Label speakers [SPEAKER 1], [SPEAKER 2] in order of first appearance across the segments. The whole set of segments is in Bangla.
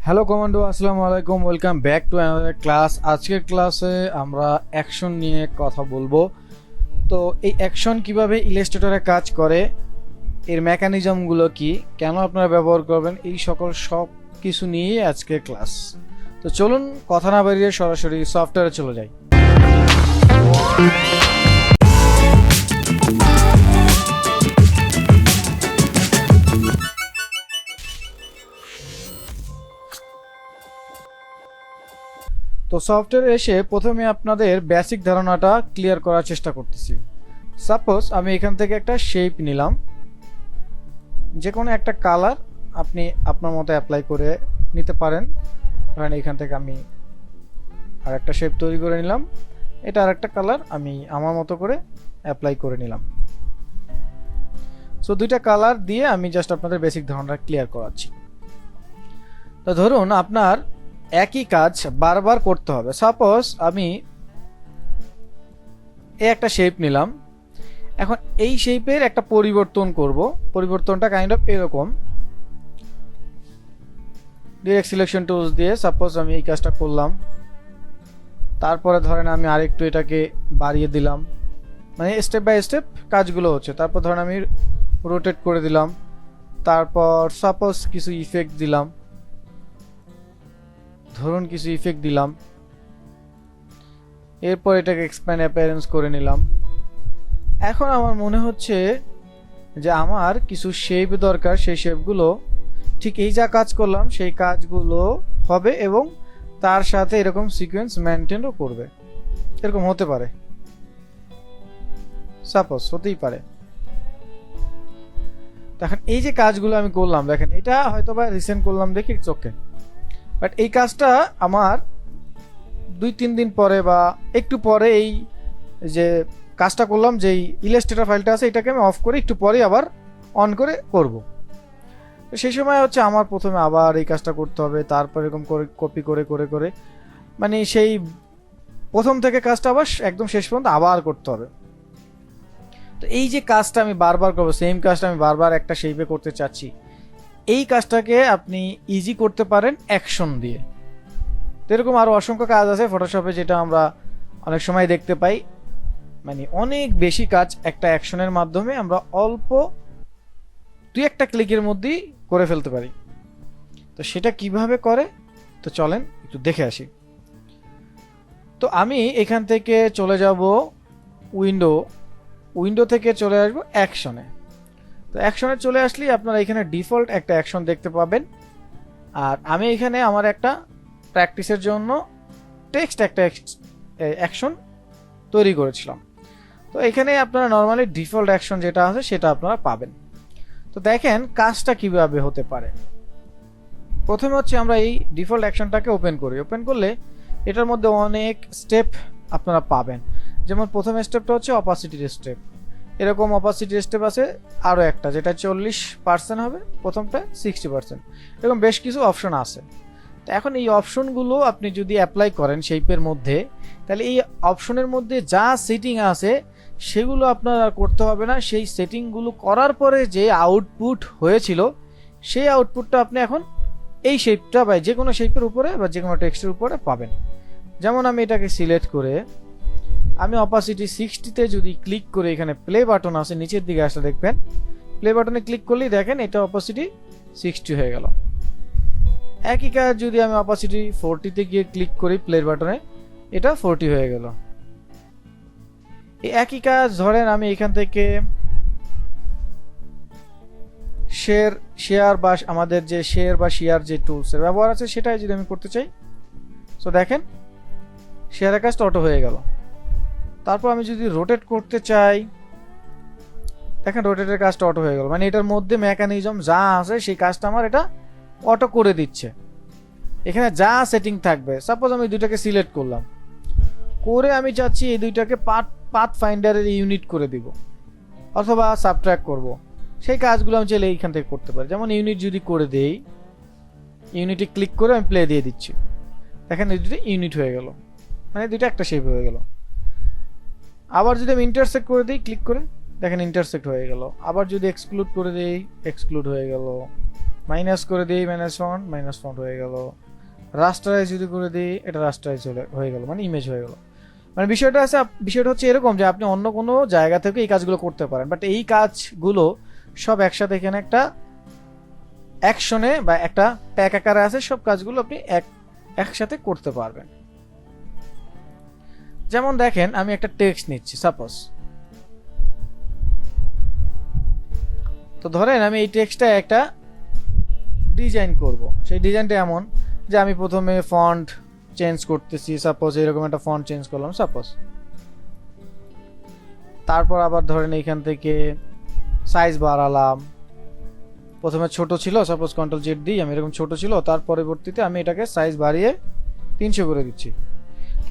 [SPEAKER 1] হ্যালো কমান্ডো, আসসালামু আলাইকুম। Welcome back to another class. আজকের ক্লাসে আমরা অ্যাকশন নিয়ে কথা বলবো। তো এই অ্যাকশন কিভাবে ইলাস্ট্রেটরে কাজ করে, এর মেকানিজমগুলো কি, কেন আপনারা ব্যবহার করবেন, এই সব কিছু নিয়েই আজকের ক্লাস। তো চলুন কথা না বাড়িয়ে সরাসরি সফটওয়্যারে চলে যাই। তো সফটওয়্যারে এসে প্রথমে আপনাদের বেসিক ধারণাটা ক্লিয়ার করার চেষ্টা করতেছি। সাপোজ আমি এখান থেকে একটা শেপ নিলাম, যে কোনো একটা কালার আপনি আপনার মতো অ্যাপ্লাই করে নিতে পারেন। ধরেন এখান থেকে আমি আর একটা শেপ তৈরি করে নিলাম, এটা আর একটা কালার আমি আমার মতো করে অ্যাপ্লাই করে নিলাম। সো দুইটা কালার দিয়ে আমি জাস্ট আপনাদের বেসিক ধারণাটা ক্লিয়ার করাচ্ছি। তো ধরুন আপনার একই কাজ বারবার করতে হবে। সাপোজ আমি একটা শেপ নিলাম, এখন এই শেপের একটা পরিবর্তন করব। পরিবর্তনটা কাইন্ড অফ এরকম, ডিরেক্ট সিলেকশন টুলস দিয়ে সাপোজ আমি এই কাজটা করলাম। তারপরে ধরেন আমি আরেকটু এটাকে বাড়িয়ে দিলাম, মানে স্টেপ বাই স্টেপ কাজগুলো হচ্ছে। তারপর ধরেন আমি রোটেট করে দিলাম, তারপর সাপোজ কিছু ইফেক্ট দিলাম, ধরুন কিছু ইফেক্ট দিলাম, এরপর এটাকে এক্সপ্যান্ড অ্যাপিয়ারেন্স করে নিলাম। এখন আমার মনে হচ্ছে যে আমার কিছু শেপ দরকার, সেই শেপগুলো ঠিক এই যা কাজ করলাম সেই কাজগুলো হবে এবং তার সাথে এরকম সিকোয়েন্স মেনটেনও করবে। এরকম হতে পারে, সাপোজ হতেই পারে। দেখেন এই যে কাজগুলো আমি করলাম, দেখেন এটা হয়তো বা রিসেন্ট করলাম দেখি, ইটস ওকে। বাট এই কাজটা আমার 2-3 দিন পরে বা একটু পরে, এই যে কাজটা করলাম, যেই ইলাস্ট্রেটর ফাইলটা আছে এটাকে আমি অফ করে একটু পরে আবার অন করে করব। তো সেই সময় হচ্ছে আমার প্রথমে আবার এই কাজটা করতে হবে, তারপর এরকম করে কপি করে করে করে মানে সেই প্রথম থেকে কাজটা আবার একদম শেষ পর্যন্ত আবার করতে হবে। তো এই যে কাজটা আমি বারবার করবো, সেম কাজটা আমি বারবার একটা শেপে করতে চাচ্ছি, এই কাজটাকে আপনি ইজি করতে পারেন অ্যাকশন দিয়ে। তো এরকম আরও অসংখ্য কাজ আছে ফটোশপে, যেটা আমরা অনেক সময় দেখতে পাই। মানে অনেক বেশি কাজ একটা অ্যাকশনের মাধ্যমে আমরা অল্প 2-1 ক্লিকের মধ্যেই করে ফেলতে পারি। তো সেটা কিভাবে করে, তো চলেন একটু দেখে আসি। তো আমি এখান থেকে চলে যাব উইন্ডো থেকে চলে আসবো অ্যাকশনে। তো অ্যাকশনে চলে আসলেই আপনারা এখানে ডিফল্ট একটা অ্যাকশন দেখতে পাবেন। আর আমি এখানে আমার একটা প্র্যাকটিসের জন্য টেক্সট একটা অ্যাকশন তৈরি করেছিলাম। তো এখানে আপনারা নর্মালি ডিফল্ট অ্যাকশন যেটা আছে সেটা আপনারা পাবেন। তো দেখেন কাজটা কিভাবে হতে পারে। প্রথমে হচ্ছে আমরা এই ডিফল্ট অ্যাকশনটাকে ওপেন করি। ওপেন করলে এটার মধ্যে অনেক স্টেপ আপনারা পাবেন। যেমন প্রথম স্টেপটা হচ্ছে অপাসিটির স্টেপ। এরকম অপাসিটির স্টেপ আছে আরও একটা, যেটা 40% হবে, প্রথমটা 60%। এরকম বেশ কিছু অপশন আছে। তো এখন এই অপশনগুলো আপনি যদি অ্যাপ্লাই করেন শেপের মধ্যে, তাহলে এই অপশনের মধ্যে যা সেটিং আছে সেগুলো আপনার আর করতে হবে না। সেই সেটিংগুলো করার পরে যে আউটপুট হয়েছিল সেই আউটপুটটা আপনি এখন এই শেপটা বা যে কোনো শেপের উপরে বা যে কোনো টেক্সটের উপরে পাবেন। যেমন আমি এটাকে সিলেক্ট করে আমি অপাসিটি 60-তে যদি ক্লিক করে, এখানে প্লে বাটন আছে নিচের দিকে আসলে দেখবেন, প্লে বাটনে ক্লিক করলেই দেখেন এটা অপাসিটি 60 হয়ে গেল। একই কাজ যদি আমি অপাসিটি 40-তে গিয়ে ক্লিক করি প্লে বাটনে, এটা 40 হয়ে গেল। এই একই কাজ ধরেন আমি এখান থেকে শেয়ার বা আমাদের যে শেয়ার যে টুলসের ব্যবহার আছে সেটাই যদি আমি করতে চাই, সো দেখেন শেয়ারের কাজটা অটো হয়ে গেল। তারপর আমি যদি রোটেট করতে চাই, দেখেন রোটেটের কাজটা অটো হয়ে গেল। মানে এটার মধ্যে মেকানিজম যা আছে সেই কাজটা আমার এটা অটো করে দিচ্ছে। এখানে যা সেটিং থাকবে, সাপোজ আমি দুইটাকে সিলেক্ট করলাম, করে আমি চাচ্ছি এই দুইটাকে পাথ ফাইন্ডারের ইউনিট করে দিব অথবা সাবট্র্যাক্ট করব, সেই কাজগুলো আমি চাইলে এইখান থেকে করতে পারি। যেমন ইউনিট যদি করে দেই, ইউনিটে ক্লিক করে আমি প্লে দিয়ে দিচ্ছি, দেখেন এই দুটো ইউনিট হয়ে গেল, মানে দুইটা একটা শেপ হয়ে গেল। আবার যদি আমি ইন্টারসেক্ট করে দিই ক্লিক করে, দেখেন ইন্টারসেক্ট হয়ে গেল। আবার যদি এক্সক্লুড করে দিই, এক্সক্লুড হয়ে গেল। মাইনাস করে দিই মাইনাস ফন্ট হয়ে গেল। রাস্টারাইজ যদি করে দিই এটা রাস্টারাইজ হয়ে গেল, মানে ইমেজ হয়ে গেল। মানে বিষয়টা হচ্ছে এরকম যে আপনি অন্য কোনো জায়গা থেকে এই কাজগুলো করতে পারেন, বাট এই কাজগুলো সব একসাথে এখানে একটা অ্যাকশনে বা একটা প্যাক আকারে আছে, সব কাজগুলো আপনি একসাথে করতে পারবেন। যেমন দেখেন আমি একটা টেক্সট নিচ্ছি সাপোজ, তো ধরেন আমি এই টেক্সটটা একটা ডিজাইন করব। সেই ডিজাইনটা এমন যে আমি প্রথমে ফন্ট চেঞ্জ করতেছি, সাপোজ এরকম একটা ফন্ট চেঞ্জ করলাম সাপোজ। তারপর আবার ধরেন এইখান থেকে সাইজ বাড়ালাম, প্রথমে ছোট ছিল সাপোজ কন্ট্রোল জেড দিই আমি, এরকম ছোট ছিল, তার পরবর্তীতে আমি এটাকে সাইজ বাড়িয়ে 300 করে দিচ্ছি।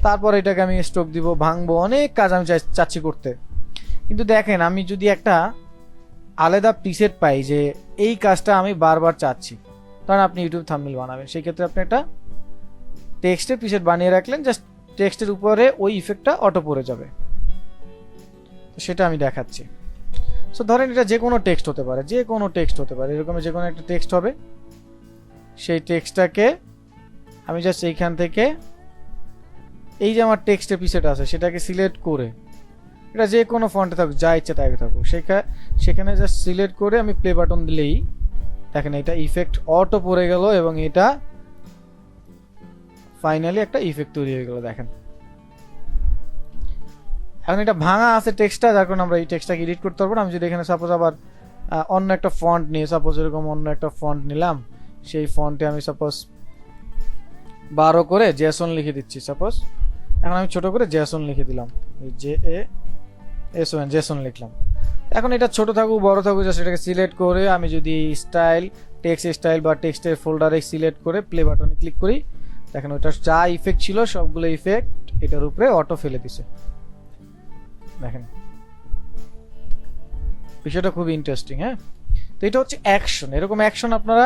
[SPEAKER 1] তারপর এটাকে আমি স্ট্রোক দিব, ভাঙবো, অনেক কাজ আমি চাচ্ছি করতে। কিন্তু দেখেন আমি যদি একটা আলাদা প্রিসেট পাই যে এই কাজটা আমি বারবার চাচ্ছি, কারণ আপনি ইউটিউব থাম্বনেল বানাবেন, সেই ক্ষেত্রে আপনি একটা টেক্সটের প্রিসেট বানিয়ে রাখলেন, জাস্ট টেক্সটের উপরে ওই ইফেক্টটা অটো পড়ে যাবে। তো সেটা আমি দেখাচ্ছি। সো ধরেন এটা যে কোনো টেক্সট হতে পারে, এরকম যে কোনো একটা টেক্সট হবে। সেই টেক্সটটাকে আমি জাস্ট এইখান থেকে এই যে আমার টেক্সটের প্রিসেট আছে সেটাকে সিলেক্ট করে, এটা যে কোনো ফন্টে থাকুক, যা ইচ্ছে তাই থাকুক, সেখানে জাস্ট সিলেক্ট করে আমি প্লে বাটন দিলেই দেখেন এটা ইফেক্ট অটো পড়ে গেল এবং এটা ফাইনালি একটা ইফেক্ট তৈরি হয়ে গেল। দেখেন এখন এটা ভাঙা আছে টেক্সটটা, যার কারণে আমরা এই টেক্সটটাকে এডিট করতে পারবো না। আমি যদি এখানে সাপোজ আবার অন্য একটা ফন্ট নিয়ে, সাপোজ এরকম অন্য একটা ফন্ট নিলাম, সেই ফন্টে আমি সাপোজ 12 করে জেসন লিখে দিচ্ছি সাপোজ। এখন আমি ছোট করে জেসন লিখে দিলাম, JASON জেসন লিখলাম। এখন এটা ছোট থাকুক বড় থাকুক, জাস্ট এটাকে সিলেক্ট করে আমি যদি টেক্সট স্টাইল বা টেক্সটের ফোল্ডারে সিলেক্ট করে প্লে বাটনে ক্লিক করি, দেখেন ওইটা যা ইফেক্ট ছিল সবগুলো ইফেক্ট এটার উপরে অটো ফেলে দিছে। দেখেন বিষয়টা খুব ইন্টারেস্টিং। হ্যাঁ, তো এটা হচ্ছে অ্যাকশন। এরকম অ্যাকশন আপনারা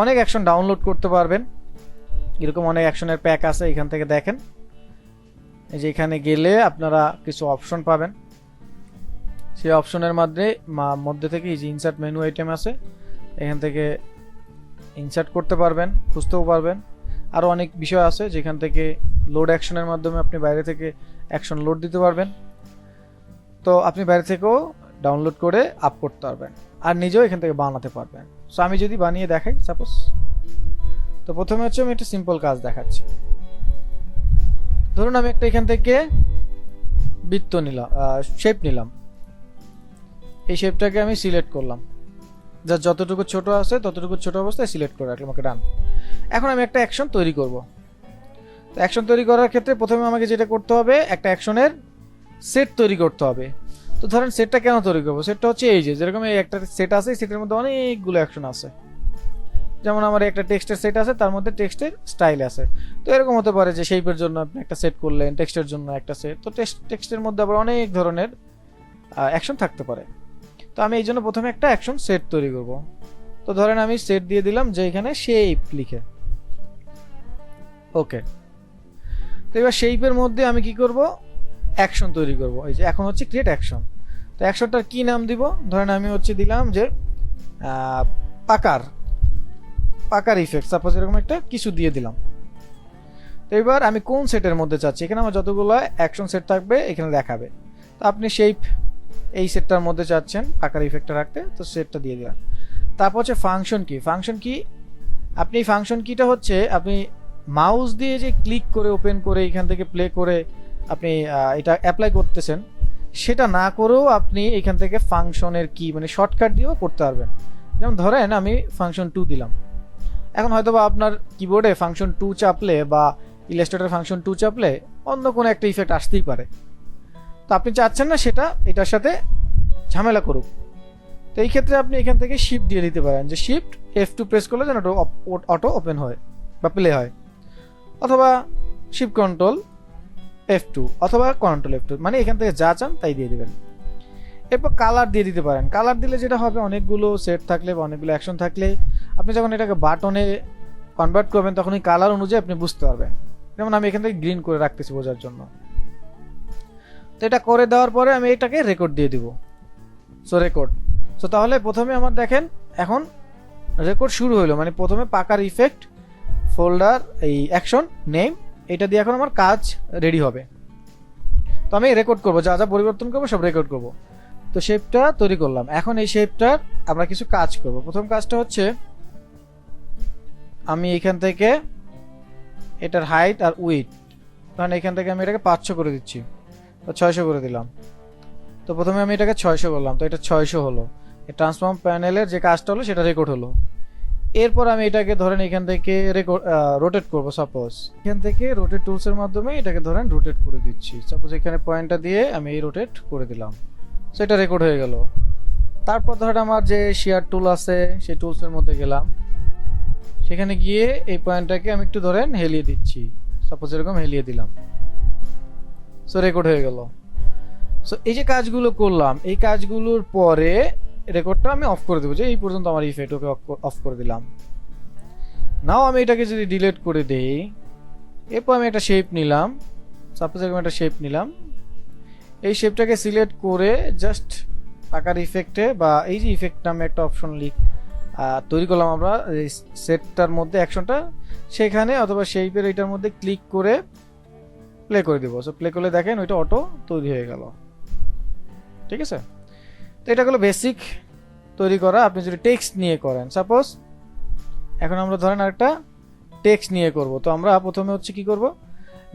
[SPEAKER 1] অনেক অ্যাকশন ডাউনলোড করতে পারবেন, এরকম অনেক অ্যাকশনের প্যাক আছে। এখান থেকে দেখেন এই যে এখানে গেলে আপনারা কিছু অপশন পাবেন, সেই অপশনের মধ্যে থেকে এই যে ইনসার্ট মেনু আইটেম আছে, এখান থেকে ইনসার্ট করতে পারবেন, খুঁজতেও পারবেন। আরও অনেক বিষয় আছে যেখান থেকে লোড অ্যাকশনের মাধ্যমে আপনি বাইরে থেকে অ্যাকশন লোড দিতে পারবেন। তো আপনি বাইরে থেকেও ডাউনলোড করে আপ করতে পারবেন আর নিজেও এখান থেকে বানাতে পারবেন। সো আমি যদি বানিয়ে দেখাই সাপোজ, তো প্রথমে হচ্ছে আমি একটা সিম্পল কাজ দেখাচ্ছি। ধরুন আমি একটা এখান থেকে বৃত্ত নিলাম, শেপ নিলাম, এই শেপটাকে আমি সিলেক্ট করলাম, যতটুকু ছোট আছে ততটুকু ছোট অবস্থায় সিলেক্ট করে রাখলাম, ওকে ডান। এখন আমি একটা অ্যাকশন তৈরি করব। তো অ্যাকশন তৈরি করার ক্ষেত্রে প্রথমে আমাকে যেটা করতে হবে, একটা অ্যাকশনের সেট তৈরি করতে হবে। তো ধরেন সেটটা কেন তৈরি করবো, সেটটা হচ্ছে এই যে যেরকম এই একটা সেট আছে, সেটের মধ্যে অনেকগুলো অ্যাকশন আছে। যেমন আমার একটা টেক্সটের সেট আছে, তার মধ্যে টেক্সটের স্টাইল আছে। তো এরকম হতে পারে যে শেপের জন্য আপনি একটা সেট করলেন, টেক্সটের জন্য একটা সেট, তো টেক্সটের মধ্যে আবার অনেক ধরনের অ্যাকশন থাকতে পারে। তো আমি এই জন্য প্রথমে একটা অ্যাকশন সেট তৈরি করব। তো ধরেন আমি সেট দিয়ে দিলাম যে এখানে শেপ লিখে, ওকে। তো এবার শেপের মধ্যে আমি কি করব, অ্যাকশন তৈরি করব। এই যে এখন হচ্ছে ক্রিয়েট অ্যাকশন। তো অ্যাকশনটার কি নাম দিব, ধরেন আমি হচ্ছে দিলাম যে পাকার ইফেক্ট, সাপোজ এরকম একটা কিছু দিয়ে দিলাম। তো এবার আমি কোন সেটের মধ্যে চাচ্ছি, এখানে আমার যতগুলো অ্যাকশন সেট থাকবে এখানে দেখাবে। তো আপনি শেপ এই সেটটার মধ্যে চাচ্ছেন পাকার ইফেক্টটা রাখতে, তো সেটটা দিয়ে দিলাম। তারপর হচ্ছে ফাংশন কি, আপনি এই ফাংশন কিটা হচ্ছে আপনি মাউস দিয়ে যে ক্লিক করে ওপেন করে এখান থেকে প্লে করে আপনি এটা অ্যাপ্লাই করতেছেন, সেটা না করেও আপনি এখান থেকে ফাংশনের কি মানে শর্টকাট দিয়েও করতে পারবেন। যেমন ধরেন আমি ফাংশন 2 দিলাম, এখন হয়তো বা আপনার কিবোর্ডে ফাংশন 2 চাপলে বা ইলাস্ট্রেটর ফাংশন 2 চাপলে অন্য কোনো একটা ইফেক্ট আসতেই পারে। তো আপনি চাচ্ছেন না সেটা এটার সাথে ঝামেলা করুক, তো এই ক্ষেত্রে আপনি এখান থেকে শিফট দিয়ে দিতে পারেন, যে শিফট F2 প্রেস করলে যেন অটো ওপেন হয় বা প্লে হয়, অথবা শিফট কন্ট্রোল F2 অথবা কন্ট্রোল F2, মানে এখান থেকে যা চান তাই দিয়ে দিবেন। এরপর কালার দিয়ে দিতে পারেন। কালার দিলে যেটা হবে, অনেকগুলো সেট থাকলে বা অনেকগুলো অ্যাকশন থাকলে আপনি যখন এটাকে বাটনে কনভার্ট করবেন তখন এই কালার অনুযায়ী আপনি বুঝতে পারবেন। যেমন আমি এখান থেকে গ্রিন করে রাখতেছি বোঝার জন্য। তো এটা করে দেওয়ার পরে আমি এটাকে রেকর্ড দিয়ে দিব, সো রেকর্ড। সো তাহলে প্রথমে আমার দেখেন এখন রেকর্ড শুরু হলো, মানে প্রথমে পাকার ইফেক্ট ফোল্ডার এই অ্যাকশন নেম এটা দিয়ে এখন আমার কাজ রেডি হবে। তো আমি রেকর্ড করব, যা যা পরিবর্তন করবো সব রেকর্ড করব। তো শেপটা তৈরি করলাম। এখন এই শেপটার আমরা কিছু কাজ করব। প্রথম কাজটা হচ্ছে আমি এখান থেকে এটার হাইট আর উইথ, কারণ এখান থেকে আমি এটাকে 500 করে দিচ্ছি, তো 600 করে দিলাম। তো প্রথমে আমি এটাকে 600 করলাম, তো এটা 600 হলো। এই ট্রান্সফর্ম প্যানেলের যে কাজটা হলো সেটা রেকর্ড হলো। এরপর আমি এটাকে ধরেন এখান থেকে রোটেট করব। সাপোজ এখান থেকে রোটেট টুলসের মাধ্যমে এটাকে ধরেন রোটেট করে দিচ্ছি। সাপোজ এখানে পয়েন্টটা দিয়ে আমি এই রোটেট করে দিলাম, সো এটা রেকর্ড হয়ে গেল। তারপর ধরেন আমার যে শেয়ার টুল আছে সেই টুলসের মধ্যে গেলাম, সেখানে গিয়ে এই পয়েন্টটাকে আমি একটু ধরেন হেলিয়ে দিচ্ছি। সাপোজ এরকম হেলিয়ে দিলাম, সো রেকর্ড হয়ে গেল। সো এই যে কাজগুলো করলাম, এই কাজগুলোর পরে রেকর্ডটা আমি অফ করে দেবো, যে এই পর্যন্ত আমার ইফেক্ট, ওকে অফ করে দিলাম। নাও আমি এটাকে যদি ডিলিট করে দেই, এরপর আমি একটা শেপ নিলাম। সাপোজ এরকম একটা শেপ নিলাম, এই শেপটাকে সিলেক্ট করে জাস্ট আকার ইফেক্টে বা এই যে ইফেক্ট নামে একটা অপশন তৈরি করলাম আমরা এই সেটটার মধ্যে অ্যাকশনটা, সেখানে অথবা শেপের এইটার মধ্যে ক্লিক করে প্লে করে দিব। সো প্লে করলে দেখেন ওইটা অটো তৈরি হয়ে গেল। ঠিক আছে, তো এটা হলো বেসিক তৈরি করা। আপনি যদি টেক্সট নিয়ে করেন, সাপোজ এখন আমরা ধরেন আরেকটা টেক্সট নিয়ে করব, তো আমরা প্রথমে হচ্ছে কি করব,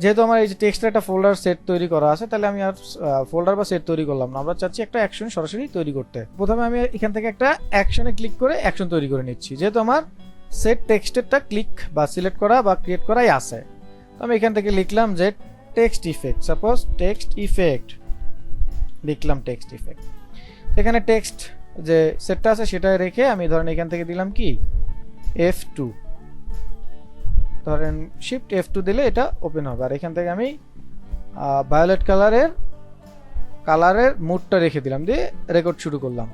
[SPEAKER 1] যেহেতু আমার এই যে টেক্সটের একটা ফোল্ডার সেট তৈরি করা আছে, তাহলে আমি আর ফোল্ডার বা সেট তৈরি করলাম না, আমরা চাচ্ছি একটা অ্যাকশন সরাসরি তৈরি করতে। প্রথমে আমি এখান থেকে একটা অ্যাকশনে ক্লিক করে অ্যাকশন তৈরি করে নিচ্ছি, যেহেতু আমার সেট টেক্সটেরটা ক্লিক বা সিলেক্ট করা বা ক্রিয়েট করাই আছে। তো আমি এখান থেকে লিখলাম যে text effect, suppose text effect লিখলাম, টেক্সট ইফেক্ট। এখানে টেক্সট যে সেটটা আছে সেটা রেখে আমি ধরেন এখান থেকে দিলাম কি F2, ধরেন শিফট F2 দিলে এটা ওপেন হবে। আর এখান থেকে আমি ভায়োলেট কালারের মুডটা রেখে দিলাম, দিয়ে রেকর্ড শুরু করলাম।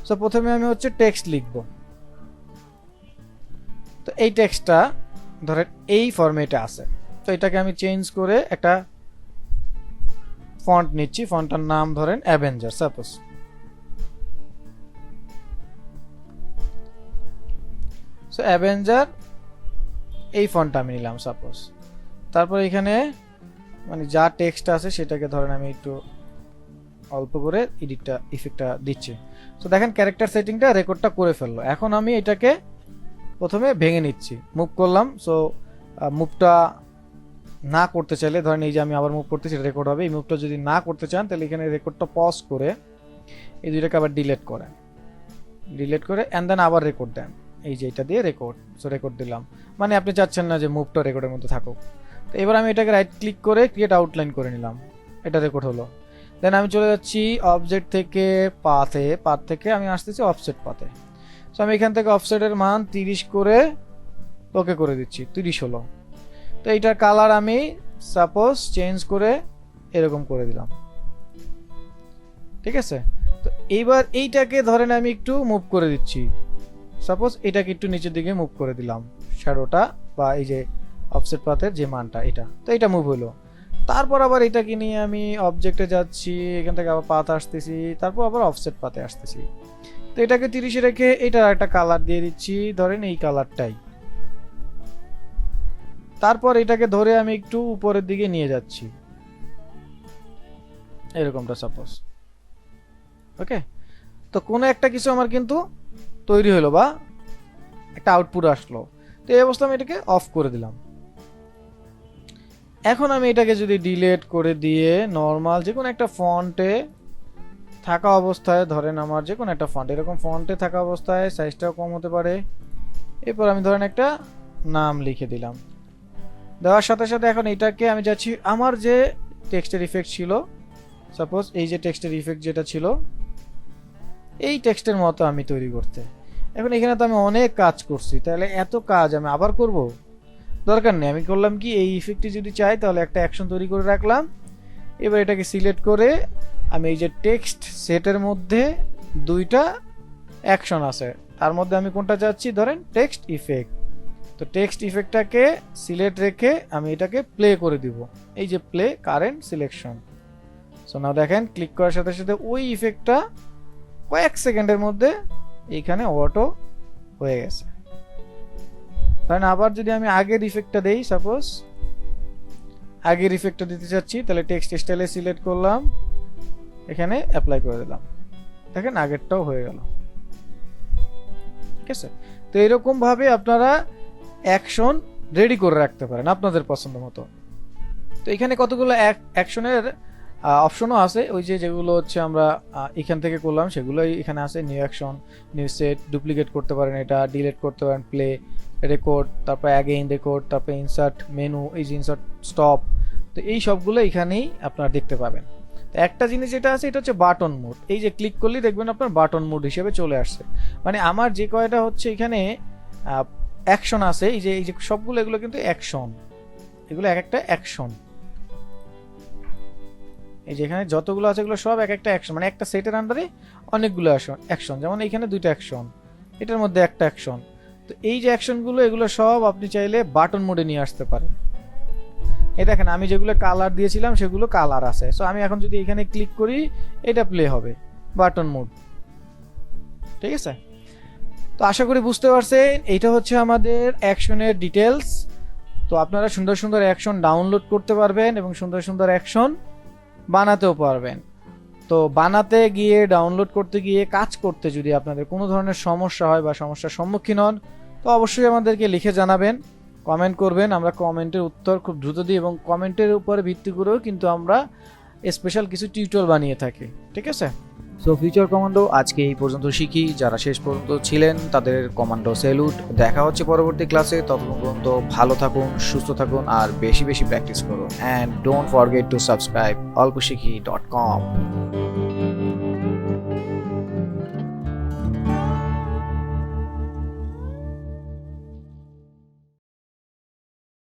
[SPEAKER 1] সো প্রথমে আমি হচ্ছে টেক্সট লিখব। তো এই টেক্সটটা ধরেন এই ফরম্যাটে আছে, তো এটাকে আমি চেঞ্জ করে একটা ফন্ট নিচ্ছি। ফন্টটার নাম ধরেন অ্যাভেঞ্জার, সাপোজ। সো অ্যাভেঞ্জার এই ফন্টটা আমি নিলাম সাপোজ। তারপর এখানে মানে যা টেক্সট আছে সেটাকে ধরেন আমি একটু অল্প করে ইফেক্টটা দিচ্ছি। সো দেখেন ক্যারেক্টার সেটিংটা রেকর্ডটা করে ফেললো। এখন আমি এটাকে প্রথমে ভেঙে নিচ্ছি, মুভ করলাম। সো মুভটা না করতে চাইলে ধরেন এই যে আমি আবার মুভ করতেছি, রেকর্ড হবে। এই মুভটা যদি না করতে চান তাহলে এখানে রেকর্ডটা পজ করে এই দুইটাকে আবার ডিলিট করে এন্ড দেন আবার রেকর্ড দেন, এই যে এটা দিয়ে রেকর্ড। সো রেকর্ড দিলাম, মানে আপনি চাচ্ছেন না যে মুভটা রেকর্ডের মধ্যে থাকুক। তো এবার আমি এটাকে রাইট ক্লিক করে ক্রিয়েট আউটলাইন করে নিলাম, এটা রেকর্ড হলো। দেন আমি চলে যাচ্ছি অবজেক্ট থেকে পাথ থেকে আমি আসতেছি অফসেট পাথে। সো আমি এখান থেকে অফসেটের মান 30 করে ওকে করে দিচ্ছি, 30 হলো। তো এইটার কালার আমি সাপোজ চেঞ্জ করে এরকম করে দিলাম। ঠিক আছে, তো এইবার এইটাকে ধরেন আমি একটু মুভ করে দিচ্ছি। সাপোজ এটাকে একটু নিচের দিকে মুভ করে দিলাম, শ্যাডোটা বা এই যে অফসেট পাথের যে মানটা এটা, তো এটা মুভ হলো। তারপর আবার এটাকে নিয়ে আমি অবজেক্টে যাচ্ছি, এখান থেকে আবার পাথ আসতেছি, তারপর আবার অফসেট পাথে আসতেছি। তো এটাকে 30 রেখে এটার একটা কালার দিয়ে দিচ্ছি, ধরেন এই কালারটাই। তারপর এটাকে ধরে আমি একটু উপরের দিকে নিয়ে যাচ্ছি, এরকমটা সাপোজ। ওকে, তো কোনো একটা কিছু আমার কিন্তু তৈরি হলো বা একটা আউটপুট আসলো। তো এই অবস্থা আমি এটাকে অফ করে দিলাম। এখন আমি এটাকে যদি ডিলিট করে দিয়ে নর্মাল যে কোনো একটা ফন্টে থাকা অবস্থায়, ধরেন আমার যে কোনো একটা ফন্ট এরকম ফন্টে থাকা অবস্থায়, সাইজটাও কম হতে পারে। এরপর আমি ধরেন একটা নাম লিখে দিলাম, দেওয়ার সাথে সাথে এখন এটাকে আমি যাচ্ছি আমার যে টেক্সটের ইফেক্ট ছিল, সাপোজ এই যে টেক্সটের ইফেক্ট যেটা ছিল এই টেক্সটের মতো আমি তৈরি করতে। এখন এখানে তো আমি অনেক কাজ করছি, তাহলে এত কাজ আমি আবার করব? দরকার নেই। আমি করলাম কি, এই ইফেক্টটি যদি চাই তাহলে একটা অ্যাকশন তৈরি করে রাখলাম। এবার এটাকে সিলেক্ট করে আমি এই যে টেক্সট সেটের মধ্যে দুইটা অ্যাকশন আছে, তার মধ্যে আমি কোনটা চাচ্ছি, ধরেন টেক্সট ইফেক্ট। তো টেক্সট ইফেক্টটাকে সিলেক্ট রেখে আমি এটাকে প্লে করে দিব, এই যে play current selection. So now দেখেন ক্লিক করার সাথে সাথে ওই ইফেক্টটা কয়েক সেকেন্ডের মধ্যে এইখানে অটো হয়ে গেছে। কারণ আবার যদি আমি আগের ইফেক্টটা দেই, সাপোজ আগের ইফেক্টটা দিতে চাচ্ছি, তাহলে টেক্সট স্টাইলে সিলেক্ট করলাম, এখানে অ্যাপ্লাই করে দিলাম, দেখেন আগেরটাও হয়ে গেল। ঠিক আছে, তো এরকম ভাবে আপনারা অ্যাকশন রেডি করে রাখতে পারেন আপনাদের পছন্দ মতো। তো এখানে কতগুলো অ্যাকশনের অপশনও আছে, ওই যে যেগুলো হচ্ছে আমরা এখান থেকে করলাম সেগুলোই এখানে আছে। New action, new set, duplicate করতে পারেন, এটা ডিলিট করতে পারেন, প্লে, রেকর্ড, তারপর অ্যাগেইন রেকর্ড, তারপর ইনসার্ট মেনু, এই যে ইনসার্ট স্টপ। তো এই সবগুলো এখানেই আপনারা দেখতে পাবেন। তো একটা জিনিস যেটা আছে এটা হচ্ছে বাটন মোড। এই যে ক্লিক করলেই দেখবেন আপনার বাটন মোড হিসেবে চলে আসছে। মানে আমার যে কয়টা হচ্ছে এখানে অ্যাকশন আছে, এই যে সবগুলো, এগুলো কিন্তু অ্যাকশন, এগুলো এক একটা অ্যাকশন। এই যে এখানে যতগুলো আছে এগুলো সব এক একটা অ্যাকশন, মানে একটা সেটের আন্ডারে অনেকগুলো অ্যাকশন। যেমন এখানে দুইটা অ্যাকশন, এটার মধ্যে একটা অ্যাকশন। তো এই যে অ্যাকশনগুলো, এগুলো সব আপনি চাইলে বাটন মোডে নিয়ে আসতে পারেন। এই দেখেন আমি যেগুলো কালার দিয়েছিলাম সেগুলো কালার আছে। সো আমি এখন যদি এখানে ক্লিক করি, এটা প্লে হবে, বাটন মোড। ঠিক আছে, তো আশা করি বুঝতে পারছেন এইটা হচ্ছে আমাদের অ্যাকশনের ডিটেলস। তো আপনারা সুন্দর সুন্দর অ্যাকশন ডাউনলোড করতে পারবেন এবং সুন্দর সুন্দর অ্যাকশন বানাতেও পারবেন। তো বানাতে গিয়ে, ডাউনলোড করতে গিয়ে, কাজ করতে যদি আপনাদের কোনো ধরনের সমস্যা হয় বা সমস্যার সম্মুখীন হন, তো অবশ্যই আমাদেরকে লিখে জানাবেন, কমেন্ট করবেন। আমরা কমেন্টের উত্তর খুব দ্রুত দিই এবং কমেন্টের উপরে ভিত্তি করেও কিন্তু আমরা স্পেশাল কিছু টিউটোরিয়াল বানিয়ে থাকি। ঠিক আছে,
[SPEAKER 2] সো ফিউচার কমান্ডো আজকে এই পর্যন্ত শিখি। যারা শেষ পর্যন্ত ছিলেন তাদের কমান্ডো স্যালুট। দেখা হচ্ছে পরবর্তী ক্লাসে। ততক্ষণ পর্যন্ত ভালো থাকুন, সুস্থ থাকুন আর বেশি বেশি প্র্যাকটিস করুন। And don't forget to subscribe olposhikhi.com।